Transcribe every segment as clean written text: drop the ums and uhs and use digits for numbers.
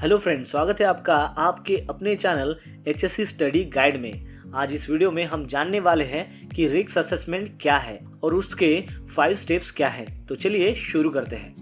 Hello friends, स्वागत है आपका आपके अपने चैनल HSC स्टडी गाइड में। आज इस वीडियो में हम जानने वाले हैं कि रिस्क असेसमेंट क्या है और उसके 5 स्टेप्स क्या हैं। तो चलिए शुरू करते हैं।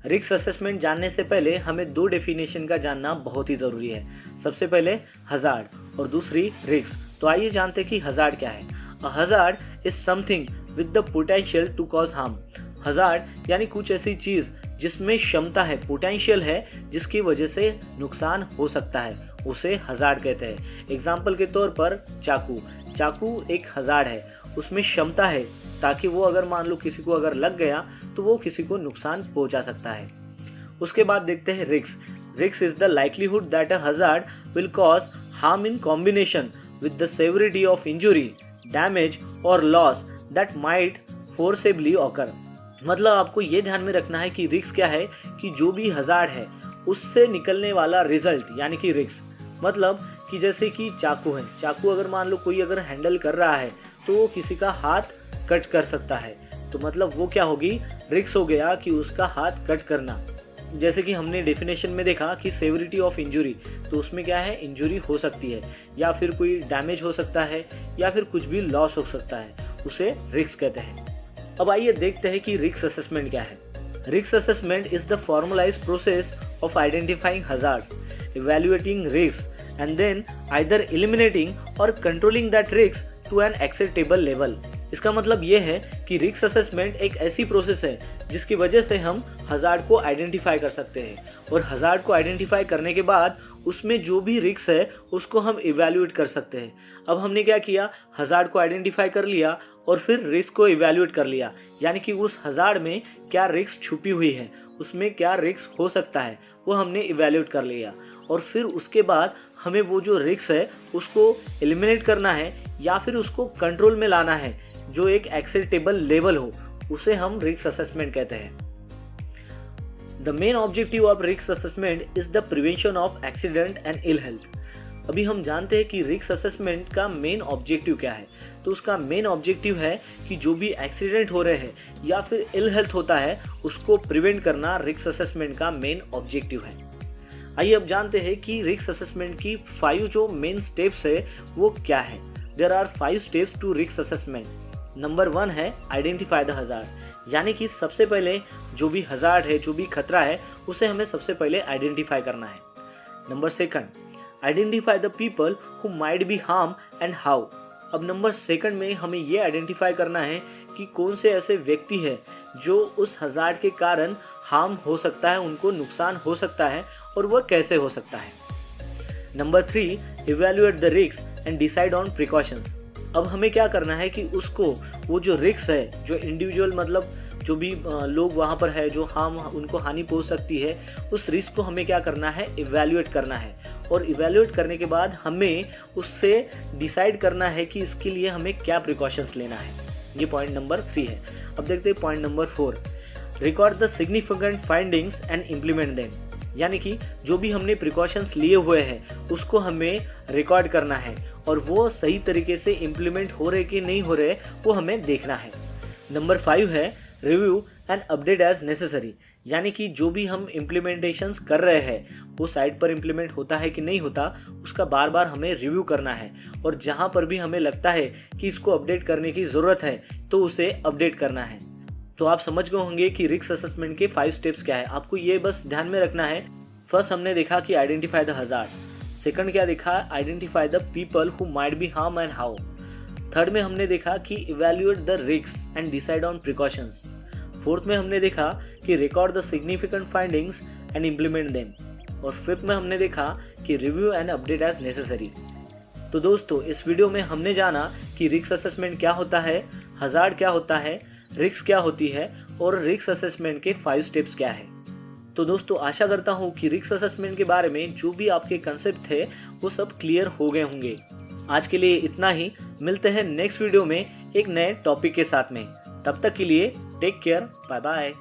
रिस्क असेसमेंट जानने से पहले हमें 2 डेफिनेशन का जानना बहुत ही ज़रूरी है। सबसे पहले हज़ार्ड और दूसरी रिस्क। तो आइए जानते हैं कि हज़ार्ड क्या है। A hazard is something with the potential to cause harm. Hazard यानी कुछ ऐसी चीज़ जिसमें क्षमता है, पोटेंशियल है, जिसकी वजह से नुकसान हो सकता है, उसे हज़ार्ड कहते हैं। एग्जाम्पल के तौर पर चाकू एक हज़ार्ड है, उसमें क्षमता है ताकि वो अगर मान लो किसी को अगर लग गया तो वो किसी को नुकसान पहुंचा सकता है। उसके बाद देखते हैं risk is the likelihood that a hazard will cause harm in combination with the severity of injury, damage or loss that might forcibly occur. मतलब आपको ये ध्यान में रखना है कि रिस्क क्या है कि जो भी हज़ार्ड है उससे निकलने वाला रिजल्ट यानी कि रिस्क। मतलब कि जैसे कि चाकू अगर मान लो कोई अगर हैंडल कर रहा है तो वो किसी का हाथ कट कर सकता है, तो मतलब वो क्या होगी, रिस्क हो गया कि उसका हाथ कट करना। जैसे कि हमने डेफिनेशन में देखा कि सेवरिटी ऑफ इंजुरी, तो उसमें क्या है, इंजुरी हो सकती है या फिर कोई डैमेज हो सकता है या फिर कुछ भी लॉस हो सकता है, उसे रिस्क कहते हैं। अब आइए देखते हैं कि रिस्क असेसमेंट क्या है। Risk assessment is the formalised process of identifying hazards, evaluating risk and then either eliminating or controlling that risk to an acceptable level. इसका मतलब ये है कि रिस्क असेसमेंट एक ऐसी प्रोसेस है जिसकी वजह से हम हज़ार्ड को आइडेंटिफाई कर सकते हैं और हज़ार्ड को आइडेंटिफाई करने के बाद उसमें जो भी रिस्क है उसको हम इवैल्यूएट कर सकते हैं। अब हमने क्या किया, हज़ार्ड को आइडेंटिफाई कर लिया और फिर रिस्क को इवैल्यूएट कर लिया, यानी कि उस हज़ार्ड में क्या रिस्क छुपी हुई है, उसमें क्या रिस्क हो सकता है, वो हमने इवैल्यूएट कर लिया। और फिर उसके बाद हमें वो जो रिस्क है उसको एलिमिनेट करना है या फिर उसको कंट्रोल में लाना है, जो एक एक्सेप्टेबल लेवल हो, उसे हम रिस्क असेसमेंट कहते हैं। The main objective of risk assessment is the prevention of accident and ill health। अभी हम जानते हैं कि रिस्क असेसमेंट का मेन ऑब्जेक्टिव क्या है। तो उसका मेन ऑब्जेक्टिव है कि जो भी एक्सीडेंट हो रहे हैं या फिर इल हेल्थ होता है उसको प्रिवेंट करना रिस्क असेसमेंट का मेन ऑब्जेक्टिव है। आइए अब जानते हैं कि रिस्क असेसमेंट की 5 जो मेन स्टेप्स है वो क्या है। There are 5 steps to risk assessment. Number 1 है आइडेंटिफाई द हज़ार्ड, यानी कि सबसे पहले जो भी हज़ार्ड है, जो भी खतरा है, उसे हमें सबसे पहले आइडेंटिफाई करना है। Number 2, identify the people who might be harm and how. अब नंबर 2 में हमें ये आइडेंटिफाई करना है कि कौन से ऐसे व्यक्ति है जो उस हज़ार्ड के कारण हार्म हो सकता है, उनको नुकसान हो सकता है और वह कैसे हो सकता है। Number 3, evaluate the risk and decide on precautions. अब हमें क्या करना है कि उसको वो जो रिस्क है, जो इंडिविजुअल मतलब जो भी लोग वहाँ पर है जो उनको हानि पहुँच सकती है, उस रिस्क को हमें क्या करना है, इवैल्यूएट करना है। और इवैल्यूएट करने के बाद हमें उससे डिसाइड करना है कि इसके लिए हमें क्या प्रिकॉशंस लेना है। ये पॉइंट नंबर 3 है। अब देखते हैं point number 4, record the significant findings and implement them. यानी कि जो भी हमने प्रिकॉशंस लिए हुए हैं उसको हमें रिकॉर्ड करना है और वो सही तरीके से इम्प्लीमेंट हो रहे कि नहीं हो रहे वो हमें देखना है। नंबर 5 है review and update as necessary, यानी कि जो भी हम इम्प्लीमेंटेशंस कर रहे हैं वो साइट पर इम्प्लीमेंट होता है कि नहीं होता, उसका बार बार हमें रिव्यू करना है और जहाँ पर भी हमें लगता है कि इसको अपडेट करने की ज़रूरत है तो उसे अपडेट करना है। तो आप समझ गए होंगे कि रिस्क असेसमेंट के 5 स्टेप्स क्या है। आपको ये बस ध्यान में रखना है। फर्स्ट हमने देखा कि आइडेंटिफाई द हज़ार्ड। सेकंड क्या देखा, identify the people who might be harm and how. Third में हमने देखा कि evaluate the risk and decide on precautions. Fourth में हमने देखा कि record the significant findings and implement them. और फिफ्थ में हमने देखा कि review and update as necessary. तो दोस्तों, इस वीडियो में हमने जाना कि रिस्क असेसमेंट क्या होता है, हज़ार्ड क्या होता है, रिस्क क्या होती है और रिस्क असेसमेंट के 5 स्टेप्स क्या है। तो दोस्तों, आशा करता हूँ कि रिस्क असेसमेंट के बारे में जो भी आपके कंसेप्ट थे वो सब क्लियर हो गए होंगे। आज के लिए इतना ही। मिलते हैं नेक्स्ट वीडियो में एक नए टॉपिक के साथ में। तब तक के लिए टेक केयर, बाय बाय।